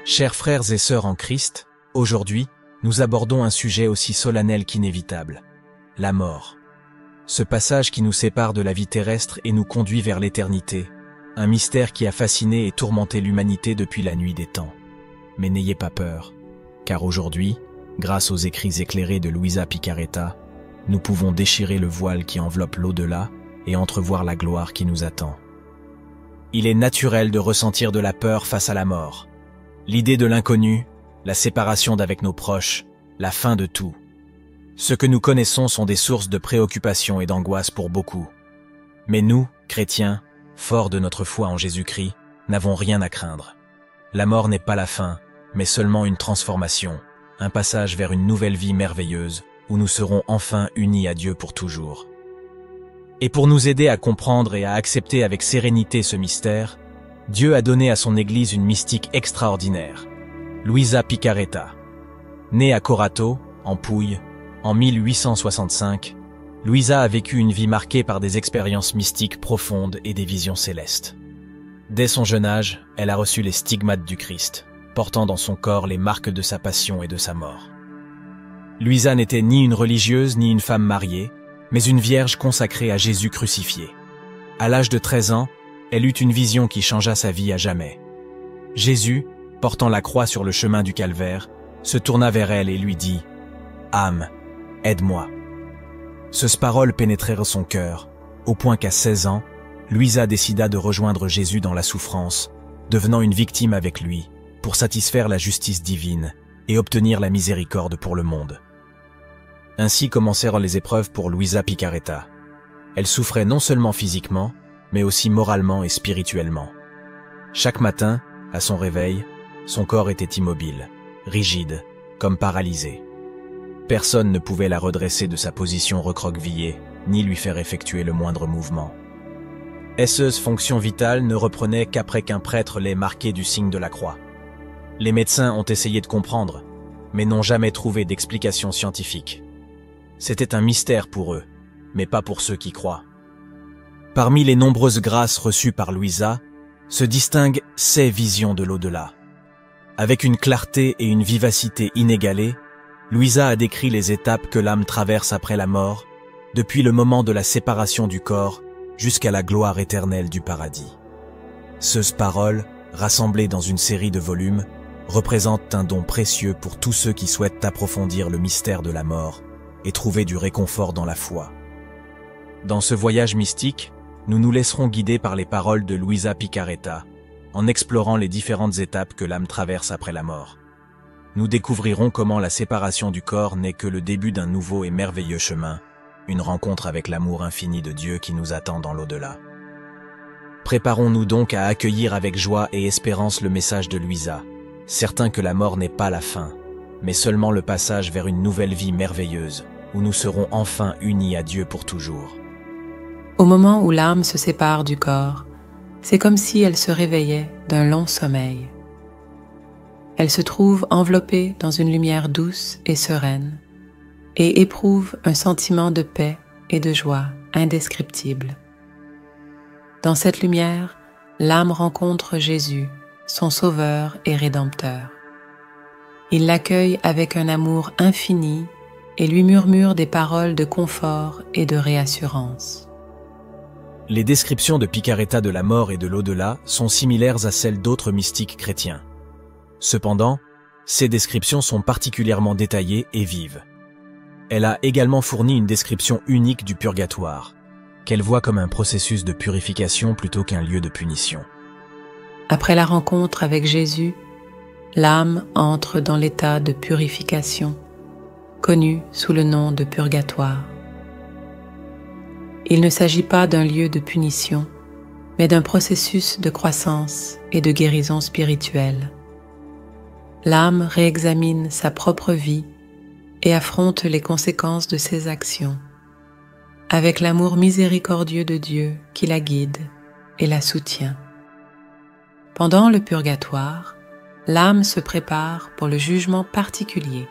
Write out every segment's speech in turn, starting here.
Chers frères et sœurs en Christ, aujourd'hui, nous abordons un sujet aussi solennel qu'inévitable, la mort. Ce passage qui nous sépare de la vie terrestre et nous conduit vers l'éternité, un mystère qui a fasciné et tourmenté l'humanité depuis la nuit des temps. Mais n'ayez pas peur, car aujourd'hui, grâce aux écrits éclairés de Luisa Picaretta, nous pouvons déchirer le voile qui enveloppe l'au-delà et entrevoir la gloire qui nous attend. Il est naturel de ressentir de la peur face à la mort. L'idée de l'inconnu, la séparation d'avec nos proches, la fin de tout. Ce que nous connaissons sont des sources de préoccupation et d'angoisse pour beaucoup. Mais nous, chrétiens, forts de notre foi en Jésus-Christ, n'avons rien à craindre. La mort n'est pas la fin, mais seulement une transformation, un passage vers une nouvelle vie merveilleuse où nous serons enfin unis à Dieu pour toujours. Et pour nous aider à comprendre et à accepter avec sérénité ce mystère, Dieu a donné à son Église une mystique extraordinaire, Luisa Picaretta. Née à Corato, en Puglie, en 1865, Luisa a vécu une vie marquée par des expériences mystiques profondes et des visions célestes. Dès son jeune âge, elle a reçu les stigmates du Christ, portant dans son corps les marques de sa passion et de sa mort. Luisa n'était ni une religieuse ni une femme mariée, mais une vierge consacrée à Jésus crucifié. À l'âge de 13 ans, elle eut une vision qui changea sa vie à jamais. Jésus, portant la croix sur le chemin du calvaire, se tourna vers elle et lui dit « Âme, aide-moi ». Ces paroles pénétrèrent son cœur, au point qu'à 16 ans, Luisa décida de rejoindre Jésus dans la souffrance, devenant une victime avec lui, pour satisfaire la justice divine et obtenir la miséricorde pour le monde. Ainsi commencèrent les épreuves pour Luisa Picaretta. Elle souffrait non seulement physiquement, mais aussi moralement et spirituellement. Chaque matin, à son réveil, son corps était immobile, rigide, comme paralysé. Personne ne pouvait la redresser de sa position recroquevillée, ni lui faire effectuer le moindre mouvement. Cette fonction vitale ne reprenait qu'après qu'un prêtre l'ait marquée du signe de la croix. Les médecins ont essayé de comprendre, mais n'ont jamais trouvé d'explication scientifique. C'était un mystère pour eux, mais pas pour ceux qui croient. Parmi les nombreuses grâces reçues par Luisa, se distinguent ses visions de l'au-delà. Avec une clarté et une vivacité inégalées, Luisa a décrit les étapes que l'âme traverse après la mort, depuis le moment de la séparation du corps jusqu'à la gloire éternelle du paradis. Ces paroles, rassemblées dans une série de volumes, représentent un don précieux pour tous ceux qui souhaitent approfondir le mystère de la mort et trouver du réconfort dans la foi. Dans ce voyage mystique, nous nous laisserons guider par les paroles de Luisa Picaretta, en explorant les différentes étapes que l'âme traverse après la mort. Nous découvrirons comment la séparation du corps n'est que le début d'un nouveau et merveilleux chemin, une rencontre avec l'amour infini de Dieu qui nous attend dans l'au-delà. Préparons-nous donc à accueillir avec joie et espérance le message de Luisa, certain que la mort n'est pas la fin, mais seulement le passage vers une nouvelle vie merveilleuse, où nous serons enfin unis à Dieu pour toujours. Au moment où l'âme se sépare du corps, c'est comme si elle se réveillait d'un long sommeil. Elle se trouve enveloppée dans une lumière douce et sereine et éprouve un sentiment de paix et de joie indescriptible. Dans cette lumière, l'âme rencontre Jésus, son Sauveur et Rédempteur. Il l'accueille avec un amour infini et lui murmure des paroles de confort et de réassurance. Les descriptions de Picaretta de la mort et de l'au-delà sont similaires à celles d'autres mystiques chrétiens. Cependant, ces descriptions sont particulièrement détaillées et vives. Elle a également fourni une description unique du purgatoire, qu'elle voit comme un processus de purification plutôt qu'un lieu de punition. Après la rencontre avec Jésus, l'âme entre dans l'état de purification, connu sous le nom de purgatoire. Il ne s'agit pas d'un lieu de punition, mais d'un processus de croissance et de guérison spirituelle. L'âme réexamine sa propre vie et affronte les conséquences de ses actions, avec l'amour miséricordieux de Dieu qui la guide et la soutient. Pendant le purgatoire, l'âme se prépare pour le jugement particulier,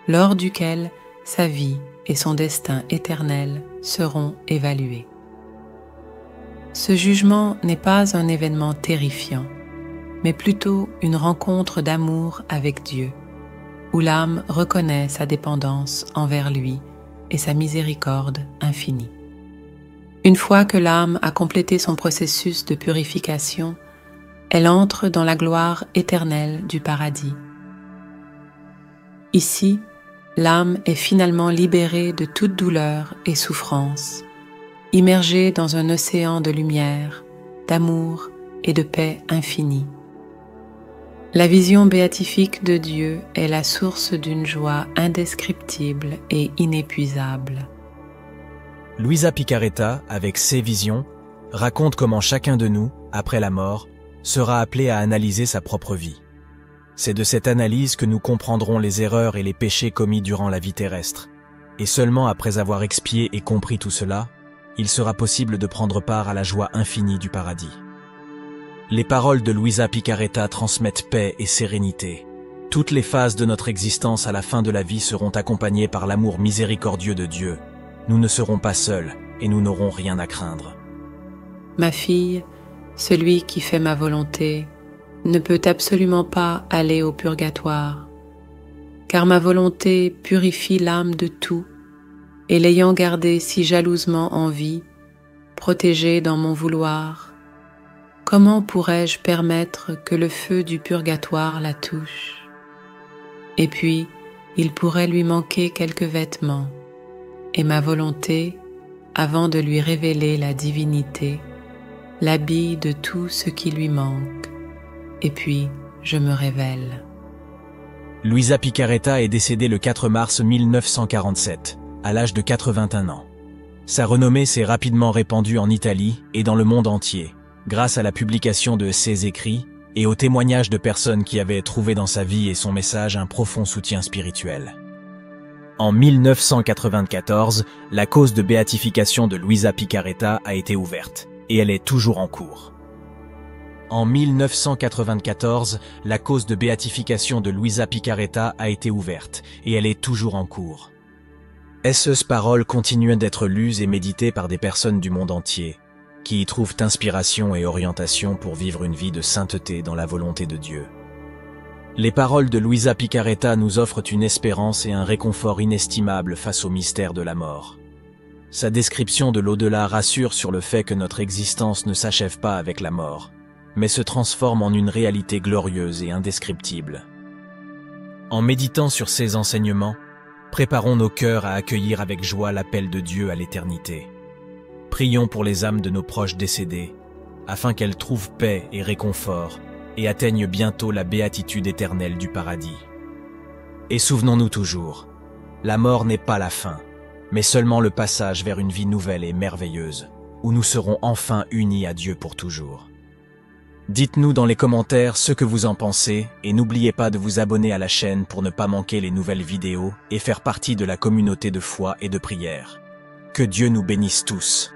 lors duquel sa vie et son destin éternel seront évalués. Ce jugement n'est pas un événement terrifiant, mais plutôt une rencontre d'amour avec Dieu, où l'âme reconnaît sa dépendance envers lui et sa miséricorde infinie. Une fois que l'âme a complété son processus de purification, elle entre dans la gloire éternelle du paradis. Ici, l'âme est finalement libérée de toute douleur et souffrance, immergée dans un océan de lumière, d'amour et de paix infinie. La vision béatifique de Dieu est la source d'une joie indescriptible et inépuisable. Luisa Picarretta, avec ses visions, raconte comment chacun de nous, après la mort, sera appelé à analyser sa propre vie. C'est de cette analyse que nous comprendrons les erreurs et les péchés commis durant la vie terrestre. Et seulement après avoir expié et compris tout cela, il sera possible de prendre part à la joie infinie du paradis. Les paroles de Luisa Picarretta transmettent paix et sérénité. Toutes les phases de notre existence à la fin de la vie seront accompagnées par l'amour miséricordieux de Dieu. Nous ne serons pas seuls et nous n'aurons rien à craindre. Ma fille, celui qui fait ma volonté ne peut absolument pas aller au purgatoire, car ma volonté purifie l'âme de tout, et l'ayant gardée si jalousement en vie, protégée dans mon vouloir, comment pourrais-je permettre que le feu du purgatoire la touche? Et puis, il pourrait lui manquer quelques vêtements, et ma volonté, avant de lui révéler la divinité, l'habille de tout ce qui lui manque, et puis je me révèle. Luisa Picarretta est décédée le 4 mars 1947, à l'âge de 81 ans. Sa renommée s'est rapidement répandue en Italie et dans le monde entier, grâce à la publication de ses écrits et aux témoignages de personnes qui avaient trouvé dans sa vie et son message un profond soutien spirituel. En 1994, la cause de béatification de Luisa Picarretta a été ouverte, et elle est toujours en cours. En 1994, la cause de béatification de Luisa Picarretta a été ouverte, et elle est toujours en cours. Ces paroles continuent d'être lues et méditées par des personnes du monde entier, qui y trouvent inspiration et orientation pour vivre une vie de sainteté dans la volonté de Dieu. Les paroles de Luisa Picarretta nous offrent une espérance et un réconfort inestimables face au mystère de la mort. Sa description de l'au-delà rassure sur le fait que notre existence ne s'achève pas avec la mort, mais se transforme en une réalité glorieuse et indescriptible. En méditant sur ces enseignements, préparons nos cœurs à accueillir avec joie l'appel de Dieu à l'éternité. Prions pour les âmes de nos proches décédés, afin qu'elles trouvent paix et réconfort, et atteignent bientôt la béatitude éternelle du paradis. Et souvenons-nous toujours, la mort n'est pas la fin, mais seulement le passage vers une vie nouvelle et merveilleuse, où nous serons enfin unis à Dieu pour toujours. Dites-nous dans les commentaires ce que vous en pensez, et n'oubliez pas de vous abonner à la chaîne pour ne pas manquer les nouvelles vidéos et faire partie de la communauté de foi et de prière. Que Dieu nous bénisse tous.